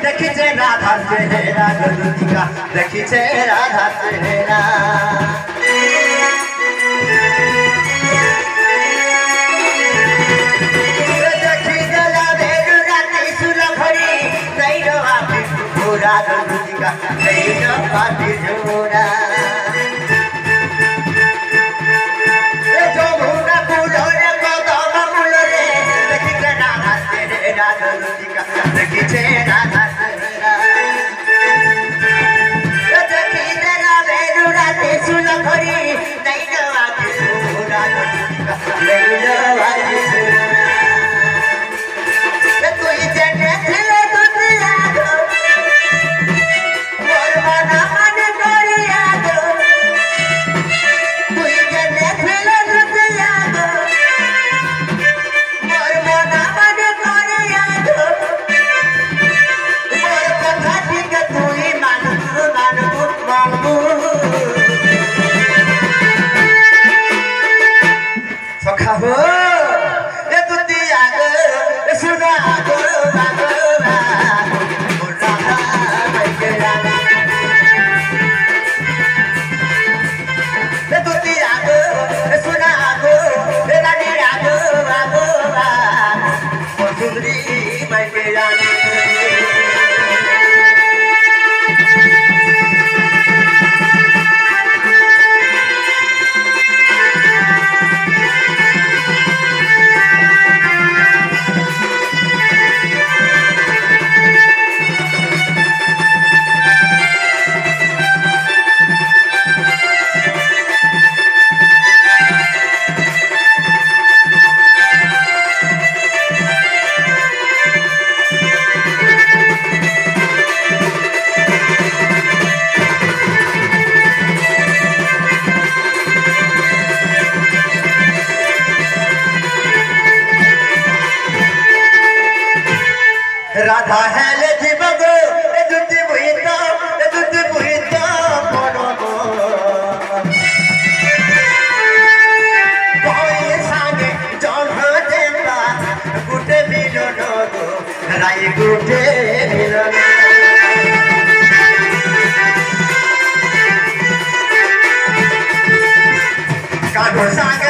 দেখিছে রাধার চেহারা ললিকা দেখিছে রাধার চেহারা দেখিছে রাধের রাতে সুরভরি দেইল আটি ঘোরা ললিকা দেইল আটি ঝোরা দেখিছে রাধা দেখিছে রাধের রাতে সুলভরি দেইল আটি ঘোরা ললিকা দেইল আটি ঝোরা তুই জেনে ছিলে দুনিয়া গো মোর মনা মানে করিয়া গো তুই জেনে ছিলে দুনিয়া গো মোর মনা মানে করিয়া গো মোর কথা ঠিক তুই মানবু মানবু মানবু সখা হো এ দুনিয়া গো এ সুনা গো বাগো মোর রাধা বাইকে রাধা এ দুনিয়া গো এ সুনা গো এ রানী গো বাগো মোর সুন্দরী বাইকে রাধা রাধা হেলে জীব গো এ দুটি বুহিত পরম বই সাগে জহ দেবা গুটে মিলন গো রাই গুটে মিলন কাগো সাগে